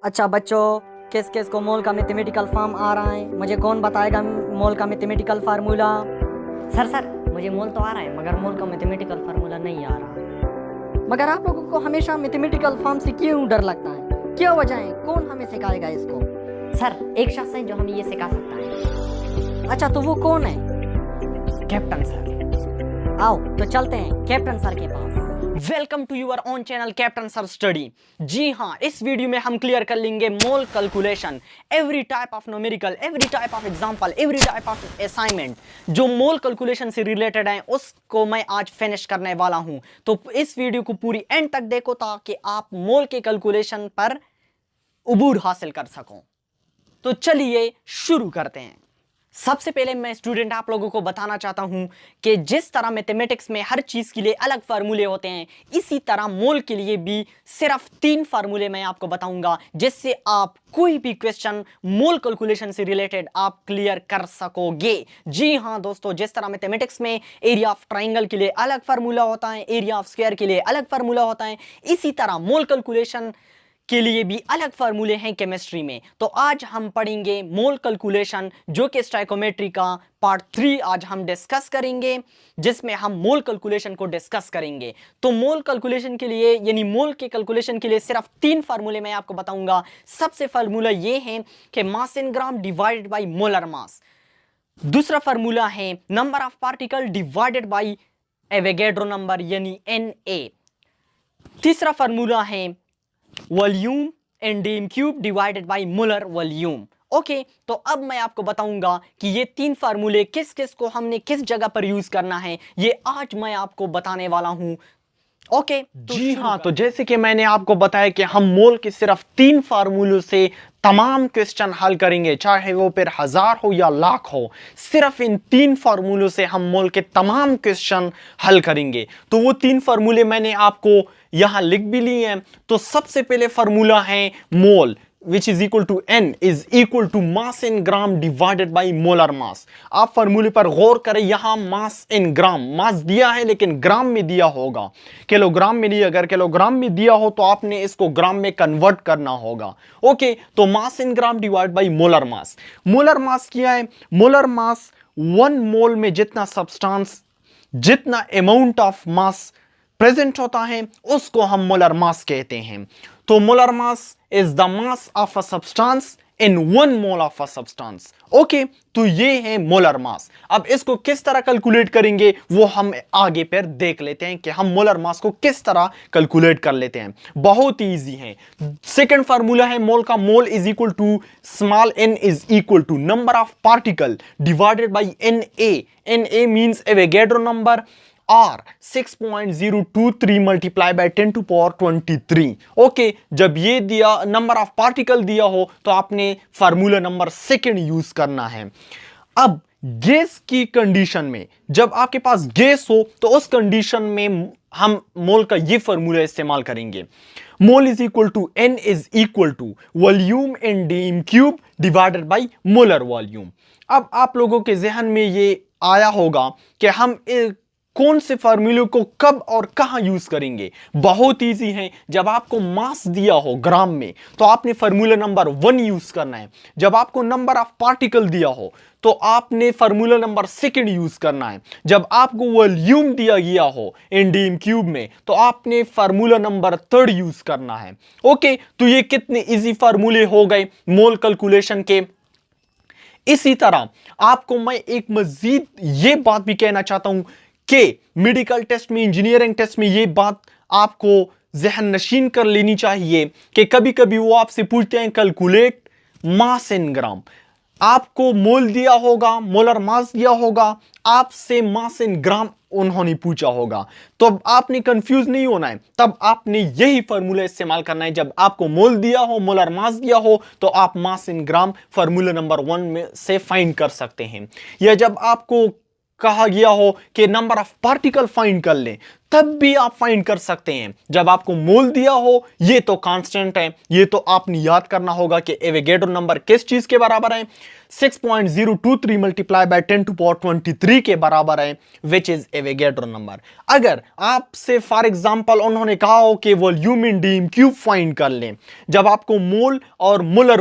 अच्छा बच्चों, किस किस को मोल का मैथमेटिकल फॉर्म आ रहा है? मुझे कौन बताएगा मोल का मैथमेटिकल फार्मूला? सर मुझे मोल तो आ रहा है मगर मोल का मैथमेटिकल फार्मूला नहीं आ रहा। मगर आप लोगों को हमेशा मैथमेटिकल फॉर्म से क्यों डर लगता है? क्या वजह है? कौन हमें सिखाएगा इसको? सर एक शख्स है जो हमें ये सिखा सकता है। अच्छा तो वो कौन है? Captain sir. आओ तो चलते हैं कैप्टन सर के पास। Welcome to your own channel captain sir study. जी हाँ, इस वीडियो में हम क्लियर कर लेंगे mole calculation, every type of numerical, every type of example, every type of assignment जो मोल कैलकुलेशन से रिलेटेड है उसको मैं आज फिनिश करने वाला हूं। तो इस वीडियो को पूरी एंड तक देखो ताकि आप मोल के कैलकुलेशन पर उबूर हासिल कर सको। तो चलिए शुरू करते हैं। सबसे पहले मैं स्टूडेंट आप लोगों को बताना चाहता हूं कि जिस तरह मैथमेटिक्स में हर चीज के लिए अलग फार्मूले होते हैं, इसी तरह मोल के लिए भी सिर्फ 3 फार्मूले मैं आपको बताऊंगा जिससे आप कोई भी क्वेश्चन मोल कैलकुलेशन से रिलेटेड आप क्लियर कर सकोगे। जी हां दोस्तों, जिस तरह मैथमेटिक्स में एरिया ऑफ ट्राइंगल के लिए अलग फार्मूला होता है, एरिया ऑफ स्क्वायर के लिए अलग फार्मूला होता है, इसी तरह मोल कैलकुलेशन के लिए भी अलग फार्मूले हैं केमिस्ट्री में। तो आज हम पढ़ेंगे मोल कैलकुलेशन जो कि स्टोइकोमेट्री का पार्ट 3 आज हम डिस्कस करेंगे, जिसमें हम मोल कैलकुलेशन को डिस्कस करेंगे। तो मोल कैलकुलेशन के लिए यानी मोल के कैलकुलेशन के लिए सिर्फ 3 फार्मूले मैं आपको बताऊंगा। सबसे फार्मूला ये है कि mass in gram divided by molar mass. दूसरा फार्मूला है number of particle divided by Avogadro number यानी Na। तीसरा फार्मूला है volume in DM cube divided by molar volume. Okay, तो अब मैं आपको बताऊंगा कि ये 3 फार्मूले किस किस को हमने किस जगह पर यूज करना है, ये आज मैं आपको बताने वाला हूं। ओके तो जी हाँ, तो जैसे कि मैंने आपको बताया कि हम मोल के सिर्फ 3 फार्मूलों से तमाम क्वेश्चन हल करेंगे, चाहे वो फिर 1000 हो या लाख हो। सिर्फ इन 3 फार्मूलों से हम मोल के तमाम क्वेश्चन हल करेंगे। तो वो 3 फार्मूले मैंने आपको यहां लिख भी लिए हैं। तो सबसे पहले फार्मूला है मोल which is equal to n is equal to mass in gram divided by molar mass। आप फार्मूले पर गौर करें, यहां मास इन ग्राम, मास दिया है लेकिन ग्राम में दिया होगा, किलोग्राम में नहीं। अगर किलोग्राम में दिया हो तो आपने इसको ग्राम में कन्वर्ट करना होगा। ओके, तो mass in gram divide by molar mass. Molar mass क्या है? मोलर मास 1 मोल में जितना सब्सटेंस, जितना अमाउंट ऑफ मास प्रेजेंट होता है उसको हम मोलर मास कहते हैं। तो molar mass is the mass of a substance in 1 mole of a substance. Okay, तो ये है मोलर मास। अब इसको किस तरह कैलकुलेट करेंगे वो हम आगे पर देख लेते हैं कि हम मोलर मास को किस तरह कैलकुलेट कर लेते हैं। बहुत ही इजी है। सेकंड फार्मूला है मोल का, mole is equal to small n is equal to number of particle divided by Na means Avogadro number और 6.023 multiply by 10 to power 23। Okay, जब ये दिया नंबर ऑफ पार्टिकल दिया हो तो आपने फार्मूला नंबर 2 यूज करना है। अब गैस की कंडीशन में, जब आपके पास गैस हो तो उस कंडीशन में हम मोल का ये फार्मूला इस्तेमाल करेंगे। Mole is equal to n is equal to volume in DM cube divided by molar volume. अब आप लोगों के जहन में ये आया होगा कि हम कौन से फार्मूले को कब और कहां यूज करेंगे। बहुत इजी है। जब आपको मास दिया हो ग्राम में तो आपने फार्मूला नंबर 1 यूज करना है। जब आपको नंबर ऑफ पार्टिकल दिया हो तो आपने फार्मूला नंबर 2 यूज करना है। जब आपको वॉल्यूम दिया गया हो इन डीएम क्यूब में तो आपने फार्मूला नंबर 3 यूज करना है। ओके, तो ये कितने इजी फार्मूले हो गए मोल कैलकुलेशन के। इसी तरह आपको मैं एक मजीद ये बात भी कहना चाहता हूं कि मेडिकल टेस्ट में, इंजीनियरिंग टेस्ट में ये बात आपको जहन नशीन कर लेनी चाहिए कि कभी कभी वो आपसे पूछते हैं कैलकुलेट मास इन ग्राम। आपको मोल दिया होगा, मोलर मास दिया होगा, आपसे मास इन ग्राम उन्होंने पूछा होगा, तो अब आपने कंफ्यूज नहीं होना है। तब आपने यही फार्मूला इस्तेमाल करना है। जब आपको मोल दिया हो, मोलर मास दिया हो तो आप मास इन ग्राम फार्मूला नंबर 1 में से फाइंड कर सकते हैं। या जब आपको कहा गया हो कि नंबर ऑफ पार्टिकल फाइंड कर लें, तब भी आप फाइंड कर सकते हैं। जब आपको मोल दिया हो, ये तो कांस्टेंट है, ये तो आपने याद करना होगा कि एवोगैड्रो नंबर किस चीज के बराबर है, 6.023 मल्टीप्लाई बाय 10 टू पावर 23 के बराबर है, विच इज एवोगैड्रो नंबर। अगर आपसे फॉर एग्जांपल उन्होंने कहा हो कि volume in dm cube find कर लें, जब आपको मोल और मुलर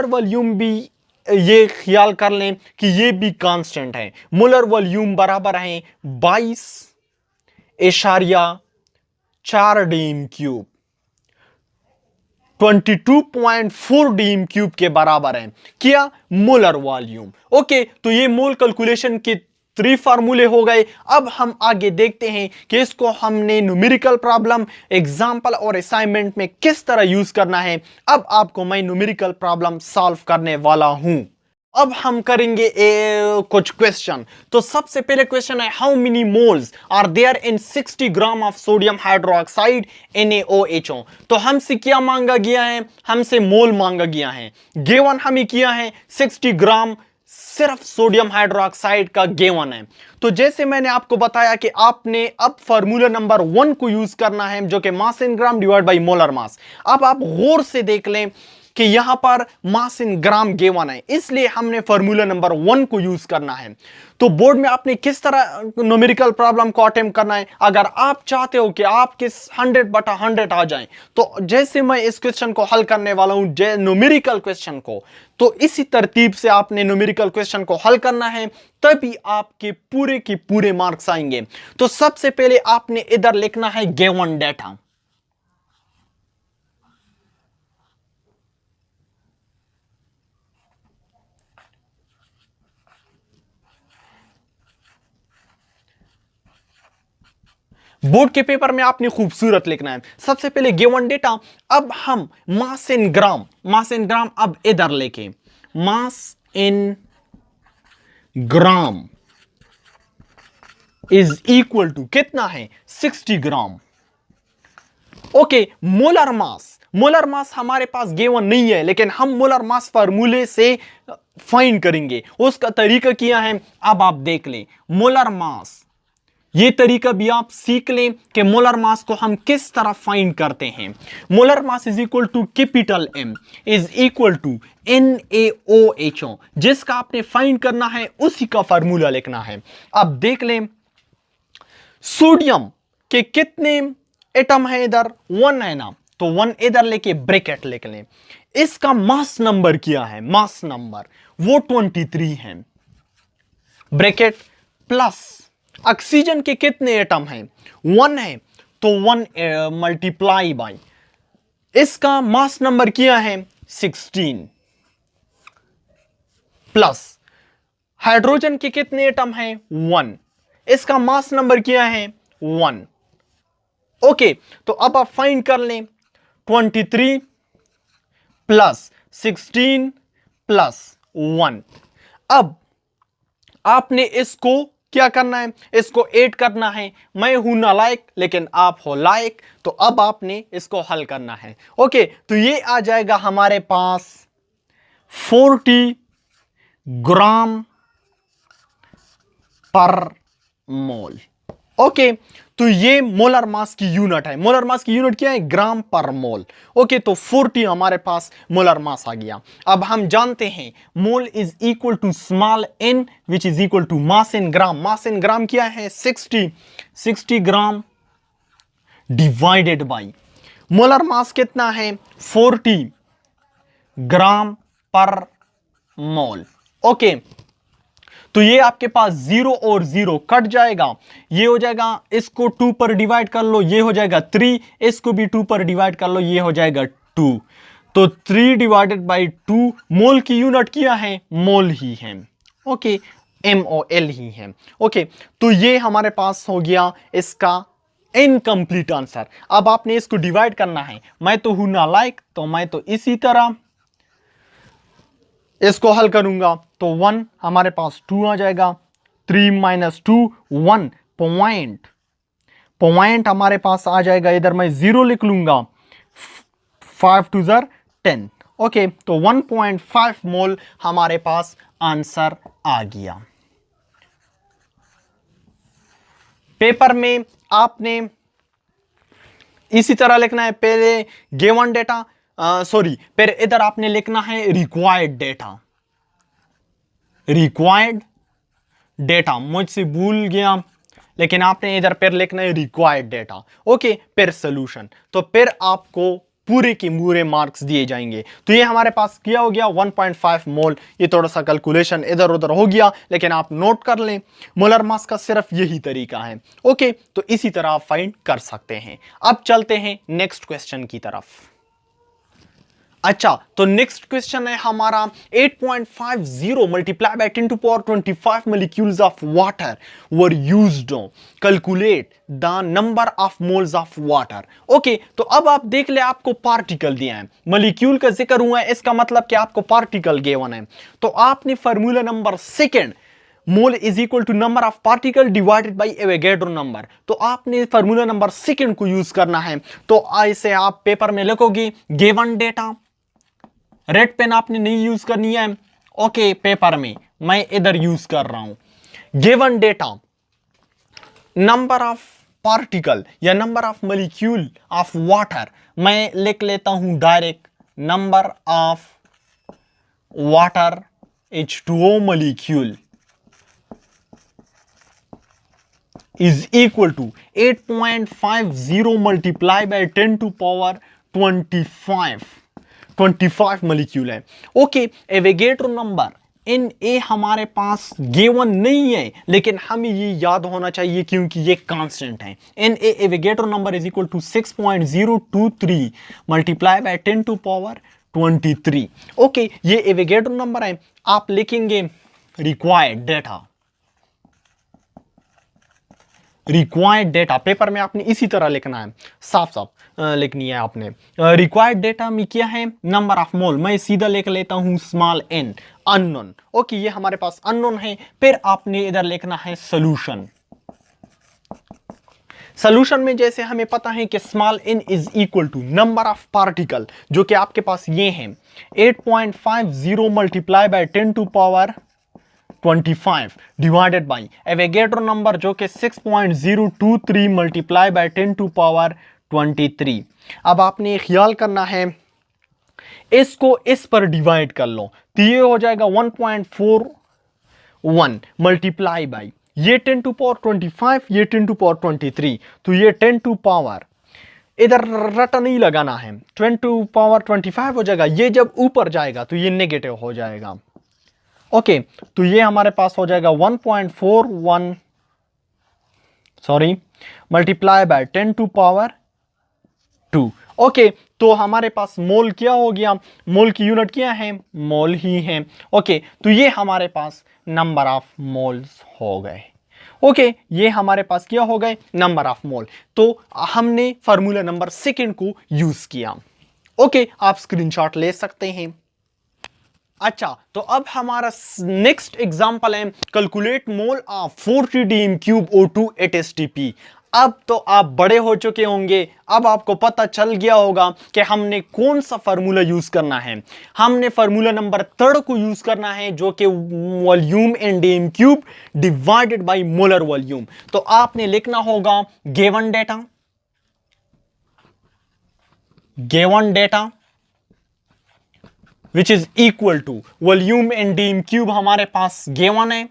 वॉल्यूम भी ये ख्याल कर लें कि ये भी कांस्टेंट है। मुलर वॉल्यूम बराबर है 22.4 डीम क्यूब, 22.4 डीम क्यूब के बराबर है क्या मोलर वॉल्यूम। ओके, तो ये मोल कैलकुलेशन के 3 फार्मूले हो गए। अब हम आगे देखते हैं कि इसको हमने न्यूमेरिकल प्रॉब्लम, एग्जाम्पल और असाइनमेंट में किस तरह यूज करना है। अब आपको मैं न्यूमेरिकल प्रॉब्लम सॉल्व करने वाला हूं। अब हम करेंगे कुछ क्वेश्चन। तो सबसे पहले क्वेश्चन है, how many moles are there in 60 gram of sodium hydroxide NaOHO। तो हमसे क्या मांगा गया है, हमसे मोल मांगा गया है। गिवन हमें किया है 60 ग्राम सिर्फ सोडियम हाइड्रोक्साइड का गिवन है। तो जैसे मैंने आपको बताया कि आपने अब फार्मूला नंबर 1 को यूज करना है, जो कि mass in gram divide by molar mass. अब आप गौर से देख लें कि यहां पर मास इन ग्राम गिवन है, इसलिए हमने फार्मूला नंबर 1 को यूज करना है। तो बोर्ड में आपने किस तरह न्यूमेरिकल प्रॉब्लम को अटेम्प्ट करना है। अगर आप चाहते हो कि आपके 100/100 आ जाएं, तो जैसे मैं इस क्वेश्चन को हल करने वाला हूं, न्यूमेरिकल क्वेश्चन को, तो इसी तरतीब से आपने न्यूमेरिकल क्वेश्चन को हल करना है, तभी आपके पूरे के पूरे मार्क्स आएंगे। तो सबसे पहले आपने इधर लिखना है गिवन डेटा। बोर्ड के पेपर में आपने खूबसूरत लिखना है। सबसे पहले गिवन डेटा। अब हम मास इन ग्राम अब इधर लेके, मास in gram is equal to कितना है, 60 ग्राम। ओके, मोलर मास हमारे पास गिवन नहीं है, लेकिन हम मोलर मास फार्मूले से फाइंड करेंगे। उसका तरीका क्या है, अब आप देख लें। मोलर मास, ये तरीका भी आप सीख लें कि मोलर मास को हम किस तरह फाइंड करते हैं। Molar mass is equal to capital M is equal to NaOHO। जिसका आपने फाइंड करना है उसी का फार्मूला लिखना है। अब देख लें, सोडियम के कितने एटम है, इधर 1 है ना, तो 1 इधर लेके ब्रैकेट लिख लें। इसका मास नंबर क्या है, मास नंबर वो 23 है, ब्रैकेट प्लस ऑक्सीजन के कितने एटम हैं, 1 है, तो 1 मल्टीप्लाई बाय इसका मास नंबर क्या है, 16, प्लस हाइड्रोजन के कितने एटम हैं, 1, इसका मास नंबर क्या है, 1। ओके, तो अब आप फाइंड कर लें 23 प्लस 16 प्लस 1। अब आपने इसको क्या करना है, इसको ऐड करना है। मैं हूं नालायक लेकिन आप हो लायक, तो अब आपने इसको हल करना है। ओके, तो ये आ जाएगा हमारे पास 40 ग्राम पर मोल। ओके, तो ये मोलर मास की यूनिट है। मोलर मास की यूनिट क्या है, ग्राम पर मोल। ओके, तो 40 हमारे पास मोलर मास आ गया। अब हम जानते हैं mole is equal to small n which is equal to mass in gram. Mass in gram क्या है, 60 gram divided by molar mass कितना है, 40 ग्राम पर मोल। ओके, तो ये आपके पास 0 और 0 कट जाएगा, ये हो जाएगा, इसको 2 पर डिवाइड कर लो, ये हो जाएगा 3, इसको भी 2 पर डिवाइड कर लो, ये हो जाएगा 2। तो 3 डिवाइडेड बाई 2, मोल की यूनिट क्या है, मोल ही है। ओके, MOL ही है। ओके, तो ये हमारे पास हो गया इसका इनकम्प्लीट आंसर। अब आपने इसको डिवाइड करना है। मैं तो हूं नालायक, तो मैं तो इसी तरह इसको हल करूंगा, तो 1 हमारे पास 2 आ जाएगा, 3 माइनस 2 1 पॉइंट हमारे पास आ जाएगा। इधर मैं 0 लिख लूंगा, 5 2 10। ओके, तो 1.5 मोल हमारे पास आंसर आ गया। पेपर में आपने इसी तरह लिखना है, पहले गिवन डेटा, सॉरी, फिर इधर आपने लिखना है रिक्वायर्ड डेटा। रिक्वायर्ड डेटा मुझसे भूल गया, लेकिन आपने इधर फिर लिखना है रिक्वायर्ड डेटा। ओके, फिर सोल्यूशन, तो फिर आपको पूरे के पूरे मार्क्स दिए जाएंगे। तो ये हमारे पास क्या हो गया 1.5 मोल। ये थोड़ा सा कैलकुलेशन इधर उधर हो गया, लेकिन आप नोट कर लें, मोलर मास का सिर्फ यही तरीका है। ओके, तो इसी तरह आप फाइंड कर सकते हैं। अब चलते हैं नेक्स्ट क्वेश्चन की तरफ। अच्छा, तो नेक्स्ट क्वेश्चन है हमारा 8.50 multiply by 10 to power 25 molecules of water were used calculate the number of moles of water. Okay, तो अब आप देख ले, आपको पार्टिकल दिया है, मॉलिक्यूल का जिक्र हुआ है, इसका मतलब कि आपको पार्टिकल गिवन है। तो आपने formula number second, mole is equal to number of particle divided by Avogadro number, तो आपने फार्मूला नंबर सेकंड को यूज करना है। तो ऐसे आप पेपर में लिखोगे गिवन डेटा, रेड पेन आपने नहीं यूज करनी है। ओके, पेपर में मैं इधर यूज कर रहा हूं given data, number of particle या number of molecule of water, मैं लिख लेता हूं direct number of water H2O molecule is equal to 8.50 multiply by 10 to power 25 molecule है। ओके, एवोगैड्रो नंबर इन ए हमारे पास गिवन नहीं है, लेकिन हमें ये याद होना चाहिए क्योंकि ये कांस्टेंट है। N A Avogadro number is equal to 6.023 multiply by 10 to power 23। Okay, ये एवोगैड्रो नंबर है। आप लिखेंगे required data, required data paper में आपने इसी तरह लिखना है, साफ साफ लिखनी है आपने। रिक्वायर्ड डेटा में क्या है, नंबर ऑफ मोल, मैं सीधा लिख लेता हूं स्मॉल n, अननोन। ओके, ये हमारे पास अननोन है। फिर आपने इधर लिखना है सोल्यूशन। सोल्यूशन में जैसे हमें पता है कि small n is equal to number of particle, जो कि आपके पास ये है 8.50 multiply by 10 to power 25 divided by Avogadro number जो कि 6.023 मल्टीप्लाई बाय 10 टू पावर 23। अब आपने ख्याल करना है, इसको इस पर डिवाइड कर लो, तो ये हो जाएगा 1.41 मल्टीप्लाई बाई ये 10 टू पावर 25, ये 10 टू पावर 23, तो ये 10 टू पावर, इधर रटा नहीं लगाना है, 10 टू पावर 25 हो जाएगा। ये जब ऊपर जाएगा तो ये नेगेटिव हो जाएगा। ओके, तो ये हमारे पास हो जाएगा 1.41 multiply by 10 to power 2। Okay, तो हमारे पास मोल क्या हो गया, मोल की यूनिट क्या है, मोल ही है। ओके, तो ये हमारे पास नंबर ऑफ मोल्स हो गए। ओके, ये हमारे पास क्या हो गए, नंबर ऑफ मोल। तो हमने फार्मूला नंबर सेकंड को यूज किया। ओके, आप स्क्रीनशॉट ले सकते हैं। अच्छा, तो अब हमारा नेक्स्ट एग्जांपल है calculate mole of 40 DM³ O2 8 STP। अब तो आप बड़े हो चुके होंगे, अब आपको पता चल गया होगा कि हमने कौन सा फार्मूला यूज करना है। हमने फार्मूला नंबर 3 को यूज करना है, जो कि volume in DM³ divided by molar volume. तो आपने लिखना होगा given data which is equal to volume in DM³ हमारे पास गिवन है,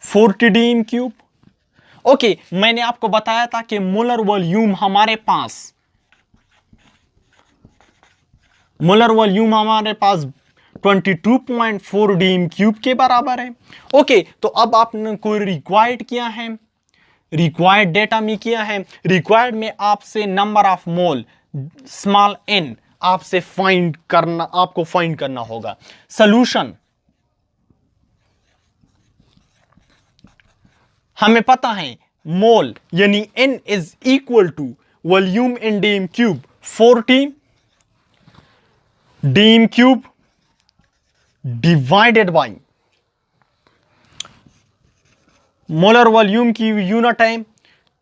$40 DM³। ओके, मैंने आपको बताया था कि मोलर वॉल्यूम हमारे पास 22.4 DM³ के बराबर है। ओके, तो अब आपने कोई रिक्वायर्ड किया है, रिक्वायर्ड डेटा में किया है, रिक्वायर्ड में आपसे number of mole small n आपसे आपको फाइंड करना होगा। सॉल्यूशन हमें पता है मोल यानी n is equal to volume in DM³ 40 DM³ divided by molar volume की यूनिट है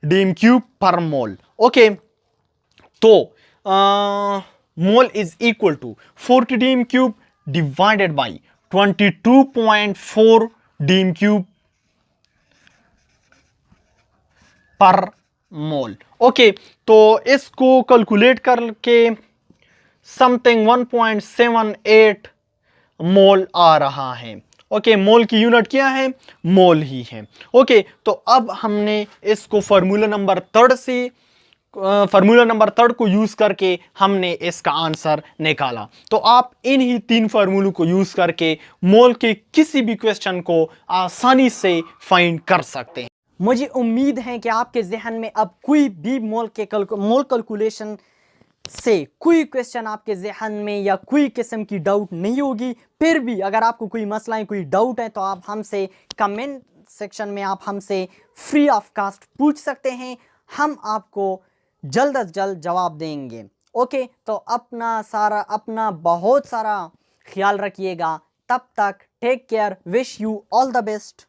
DM³ पर मोल। ओके, तो mole is equal to 40 DM³ divided by 22.4 DM cube per mole. Okay, तो इसको calculate करके something 1.78 मोल आ रहा है। Okay, मोल की unit क्या है? मोल ही है। ओके, तो अब हमने इसको फार्मूला नंबर थर्ड को यूज करके हमने इसका आंसर निकाला। तो आप इन ही 3 फार्मूलों को यूज करके मोल के किसी भी क्वेश्चन को आसानी से फाइंड कर सकते हैं। मुझे उम्मीद है कि आपके जहन में अब कोई भी मोल कैलकुलेशन से कोई क्वेश्चन आपके जहन में या कोई किस्म की डाउट नहीं होगी। फिर भी अगर आपको कोई मसला है, कोई डाउट है, तो आप हमसे कमेंट सेक्शन में आप हमसे फ्री ऑफ कास्ट पूछ सकते हैं। हम आपको जल्द अज जल्द जवाब देंगे। ओके, तो अपना बहुत सारा ख्याल रखिएगा। तब तक take care, wish you all the best.